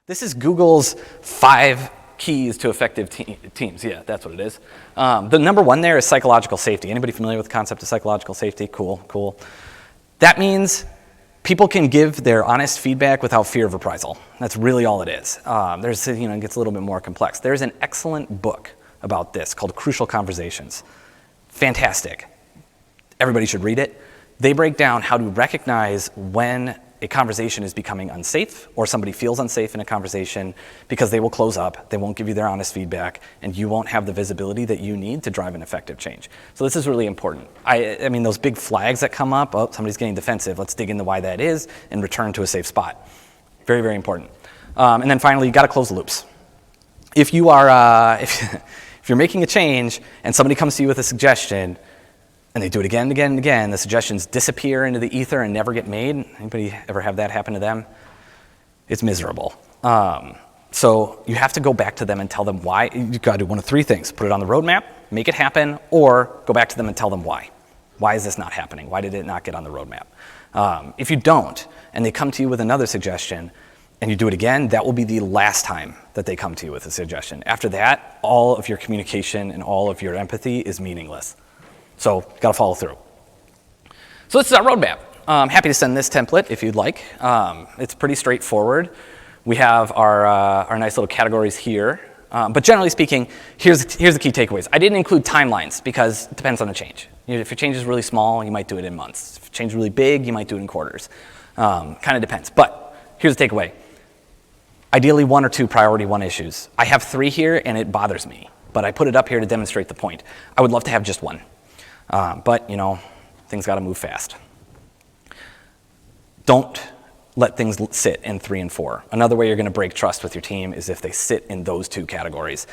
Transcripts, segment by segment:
This is Google's 5 keys to effective teams. Yeah, that's what it is. The number 1 there is psychological safety. Anybody familiar with the concept of psychological safety? Cool. That means people can give their honest feedback without fear of reprisal. That's really all it is. It gets a little bit more complex. There's an excellent book about this called Crucial Conversations. Fantastic. Everybody should read it. They break down how to recognize when a conversation is becoming unsafe or somebody feels unsafe in a conversation because they will close up, they won't give you their honest feedback, and you won't have the visibility that you need to drive an effective change. So this is really important. I mean, those big flags that come up, oh, somebody's getting defensive, let's dig into why that is and return to a safe spot. Very, very important. And then finally, you gotta close the loops. If you are, if you're making a change and somebody comes to you with a suggestion, and they do it again and again and again, the suggestions disappear into the ether and never get made. Anybody ever have that happen to them? It's miserable. So you have to go back to them and tell them why. You've got to do one of 3 things. Put it on the roadmap, make it happen, or go back to them and tell them why. Why is this not happening? Why did it not get on the roadmap? If you don't, and they come to you with another suggestion, and you do it again, that will be the last time that they come to you with a suggestion. After that, all of your communication and all of your empathy is meaningless. So, got to follow through. So this is our roadmap. I'm happy to send this template if you'd like. It's pretty straightforward. We have our nice little categories here. But generally speaking, here's the key takeaways. I didn't include timelines because it depends on the change. If your change is really small, you might do it in months. If your change is really big, you might do it in quarters. Kind of depends. But here's the takeaway. Ideally, 1 or 2 priority 1 issues. I have 3 here, and it bothers me. But I put it up here to demonstrate the point. I would love to have just 1. But, things got to move fast. Don't let things sit in 3 and 4. Another way you're going to break trust with your team is if they sit in those 2 categories.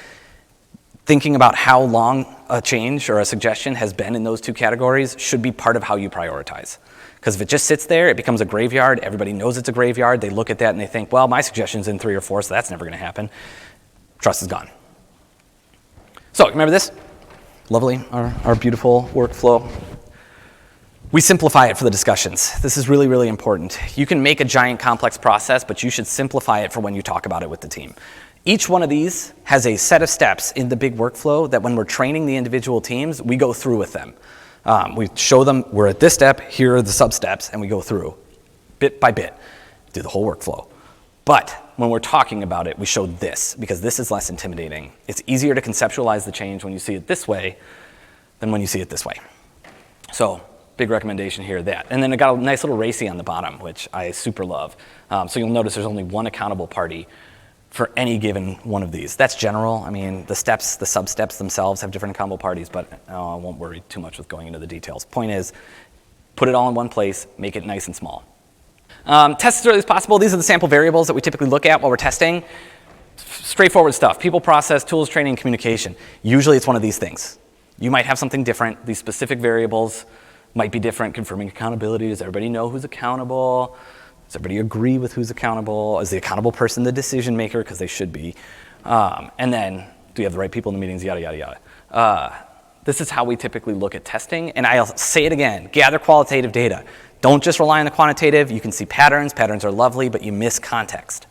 Thinking about how long a change or a suggestion has been in those 2 categories should be part of how you prioritize. Because if it just sits there, it becomes a graveyard. Everybody knows it's a graveyard. They look at that and they think, well, my suggestion's in 3 or 4, so that's never going to happen. Trust is gone. So, remember this? Lovely, our beautiful workflow. We simplify it for the discussions. This is really, really important. You can make a giant complex process, but you should simplify it for when you talk about it with the team. Each one of these has a set of steps in the big workflow that when we're training the individual teams, we go through with them. We show them, we're at this step, here are the sub-steps, and we go through bit by bit, do the whole workflow. But when we're talking about it, we show this because this is less intimidating. It's easier to conceptualize the change when you see it this way than when you see it this way. So, big recommendation here, that. And then it got a nice little racy on the bottom, which I super love. So you'll notice there's only 1 accountable party for any given one of these. That's general. I mean, the steps, the sub-steps themselves have different accountable parties, but I won't worry too much with going into the details. Point is, put it all in one place, make it nice and small. Test as early as possible. These are the sample variables that we typically look at while we're testing. Straightforward stuff. People, process, tools, training, communication. Usually it's one of these things. You might have something different. These specific variables might be different. Confirming accountability. Does everybody know who's accountable? Does everybody agree with who's accountable? Is the accountable person the decision maker? Because they should be. And then, do you have the right people in the meetings? Yada, yada, yada. This is how we typically look at testing. And I'll say it again. Gather qualitative data. Don't just rely on the quantitative. You can see patterns. Patterns are lovely, but you miss context.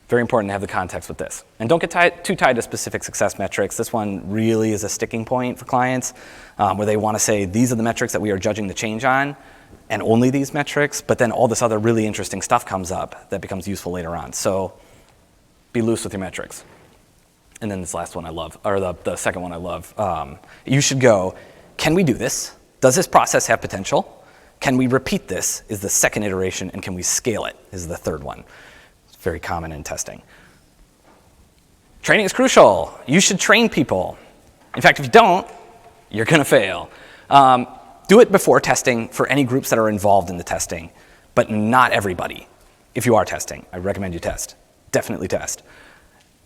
Very important to have the context with this. And don't get too tied to specific success metrics. This one really is a sticking point for clients where they want to say, these are the metrics that we are judging the change on, and only these metrics, but then all this other really interesting stuff comes up that becomes useful later on. So be loose with your metrics. And then this last one I love, or the second one I love. You should go, can we do this? Does this process have potential? Can we repeat this is the second iteration, and can we scale it is the third one. It's very common in testing. Training is crucial. You should train people. In fact, if you don't, you're gonna fail. Do it before testing for any groups that are involved in the testing, but not everybody. If you are testing, I recommend you test. Definitely test.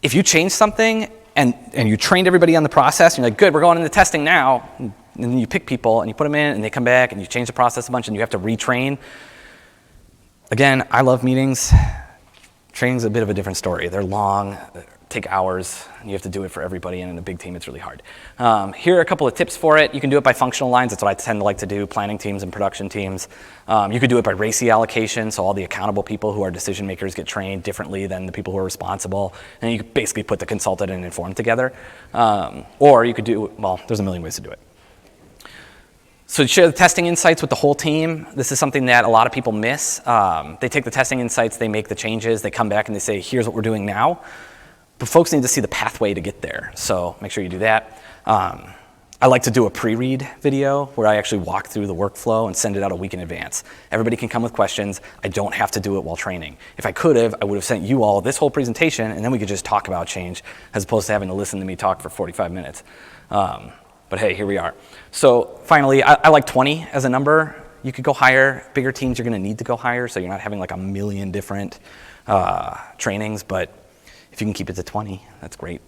If you change something and you trained everybody on the process, and you're like, good, we're going into testing now, and then you pick people and you put them in and they come back and you change the process a bunch and you have to retrain. Again, I love meetings. Training's a bit of a different story. They're long, take hours, and you have to do it for everybody, and in a big team, it's really hard. Here are a couple of tips for it. You can do it by functional lines. That's what I tend to like to do, planning teams and production teams. You could do it by RACI allocation, so all the accountable people who are decision makers get trained differently than the people who are responsible, and you could basically put the consultant and informed together. Or you could do, well, there's a million ways to do it. So to share the testing insights with the whole team, this is something that a lot of people miss. They take the testing insights, they make the changes, they come back and they say, here's what we're doing now. But folks need to see the pathway to get there, so make sure you do that. I like to do a pre-read video where I actually walk through the workflow and send it out a week in advance. Everybody can come with questions. I don't have to do it while training. If I could have, I would have sent you all this whole presentation, and then we could just talk about change as opposed to having to listen to me talk for 45 minutes. But hey, here we are. So finally, I like 20 as a number. You could go higher. Bigger teams, you're going to need to go higher, so you're not having like a million different trainings, but if you can keep it to 20, that's great.